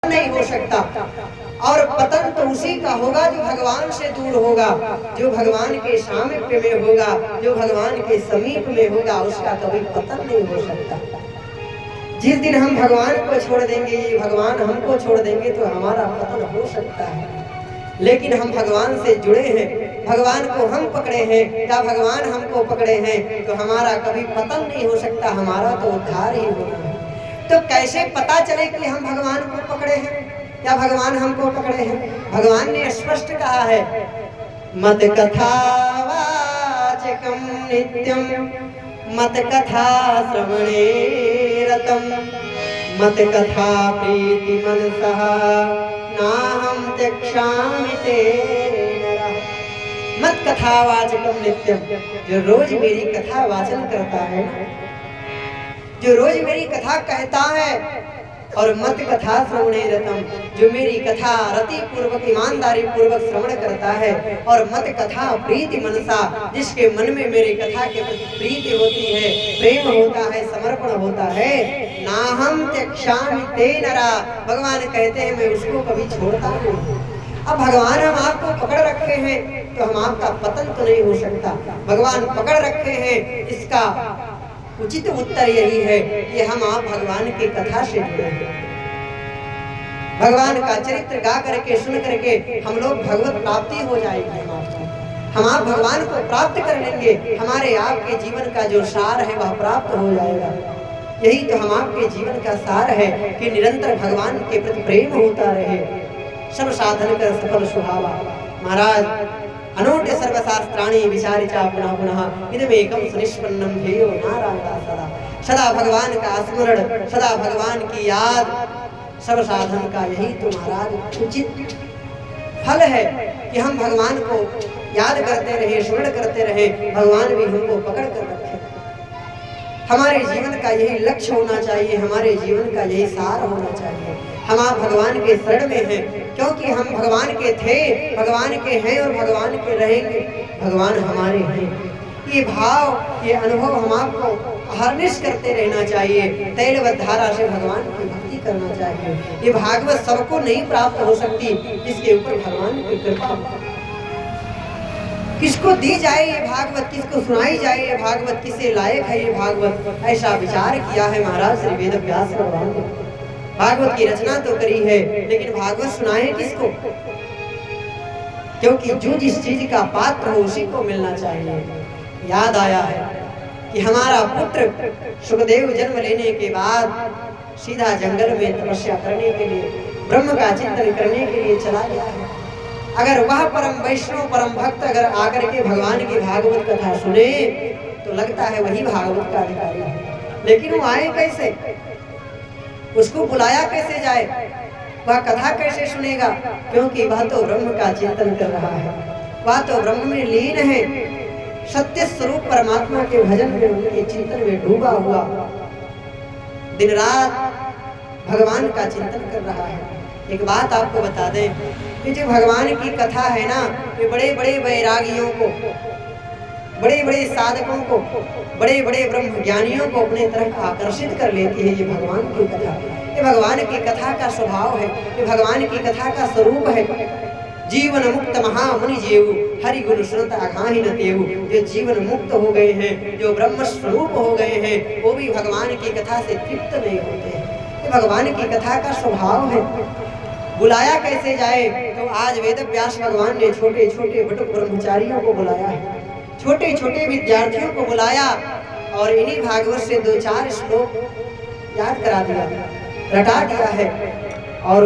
नहीं हो सकता। और पतन तो उसी का होगा जो भगवान से दूर होगा, जो भगवान के सामीप्य में होगा, जो भगवान के समीप में होगा, उसका कभी पतन नहीं हो सकता। जिस दिन हम भगवान को छोड़ देंगे, ये भगवान हमको छोड़ देंगे, तो हमारा पतन हो सकता है। लेकिन हम भगवान से जुड़े हैं, भगवान को हम पकड़े हैं या भगवान हमको पकड़े हैं, तो हमारा कभी पतन नहीं हो सकता, हमारा तो उद्धार ही होना है। तो कैसे पता चले कि हम भगवान को पकड़े हैं या भगवान हमको पकड़े हैं? भगवान ने स्पष्ट कहा है, मत कथा वाचकम नित्यम मत कथा श्रवणे रतम मत कथा प्रीति मनसः नाहं त्यक्षामि ते नरः। मत कथा वाचकम नित्यम, जो रोज मेरी कथा वाचन करता है, जो रोज मेरी कथा कहता है, और मत कथा श्रवणे रतम, जो मेरी कथा रति पूर्वक ईमानदारी पूर्वक श्रवण करता है, और मत कथा प्रीति मनसा, जिसके मन में मेरी कथा के प्रति प्रीति होती है, प्रेम होता है, समर्पण होता है, नाहं त्यक्षामि ते नरा, भगवान कहते हैं मैं उसको कभी छोड़ता नहीं। अब भगवान हम आपको पकड़ रखे हैं, तो हम आपका पतन तो नहीं हो सकता। भगवान पकड़ रखे हैं, इसका उचित उत्तर यही है कि हम आप भगवान की कथा से जुड़े हैं। भगवान का चरित्र गा करके सुन करके हम लोग भगवत प्राप्ति हो जाएगी। हम आप भगवान को प्राप्त कर लेंगे, हमारे आपके जीवन का जो सार है वह प्राप्त हो जाएगा। यही तो हम आपके जीवन का सार है कि निरंतर भगवान के प्रति प्रेम होता रहे, सब साधन कर सफल सुहावा। महाराज अनूढ़ सर्वशास्त्राणि विचारिचा पुनः पुनः इदमेकं सुनिष्पन्नं ध्येयो नारायण सदा। सदा भगवान का स्मरण, सदा भगवान की याद, सब साधन का यही तो महाराज उचित फल है कि हम भगवान को याद करते रहे, स्मरण करते रहे, भगवान भी हमको पकड़ कर रखे। हमारे जीवन का यही लक्ष्य होना चाहिए, हमारे जीवन का यही सार होना चाहिए। हम आप भगवान के शरण में हैं, क्योंकि हम भगवान के थे, भगवान के हैं और भगवान के रहेंगे। भगवान हमारे हैं, ये भाव, ये अनुभव हम आपको हरनिश करते रहना चाहिए। तैलवत धारा से भगवान की भक्ति करना चाहिए। ये भागवत सबको नहीं प्राप्त हो सकती, जिसके ऊपर भगवान की कृपा। किसको दी जाए ये भागवत, किसको सुनाई जाए ये भागवत, किसे लायक है ये भागवत, ऐसा विचार किया है महाराज श्री वेद व्यास भगवान ने। भागवत की रचना तो करी है, लेकिन भागवत सुनाए किसको? क्योंकि जो जिस चीज का पात्र हो उसी को मिलना चाहिए। याद आया है कि हमारा पुत्र सुखदेव जन्म लेने के बाद सीधा जंगल में तपस्या करने के लिए, ब्रह्म का चिंतन करने के लिए चला गया है। अगर वह परम वैष्णव परम भक्त अगर आकर के भगवान की भागवत कथा सुने तो लगता है वही भागवत का अधिकारी है। लेकिन वो आए कैसे, उसको बुलाया कैसे जाए, वह कथा कैसे सुनेगा? क्योंकि वह तो ब्रह्म का चिंतन कर रहा है, वह तो ब्रह्म में लीन है, सत्य स्वरूप परमात्मा के भजन में, उनके चिंतन में डूबा हुआ दिन रात भगवान का चिंतन कर रहा है। एक बात आपको बता दें कि जो भगवान की कथा है ना, ये बड़े बड़े वैरागियों को, बड़े बड़े साधकों को, बड़े बड़े ब्रह्म ज्ञानियों को अपने तरफ आकर्षित कर लेती है। ये भगवान की कथा, ये भगवान की कथा का स्वभाव है, ये भगवान की कथा का स्वरूप है। जीवन मुक्त महामुनि जेऊ हरि गुण सुनत अघाहि न तेऊ। जो जीवन मुक्त हो गए हैं, जो ब्रह्म स्वरूप हो गए हैं, वो भी भगवान की कथा से तृप्त नहीं होते हैं। ये भगवान की कथा का स्वभाव है। बुलाया कैसे जाए? तो आज वेद व्यास भगवान ने छोटे छोटे बटुक ब्रह्मचारियों को बुलाया है, छोटे छोटे विद्यार्थियों को बुलाया और इन्हीं भागवत से 2-4 श्लोक याद करा दिया, रटा दिया है।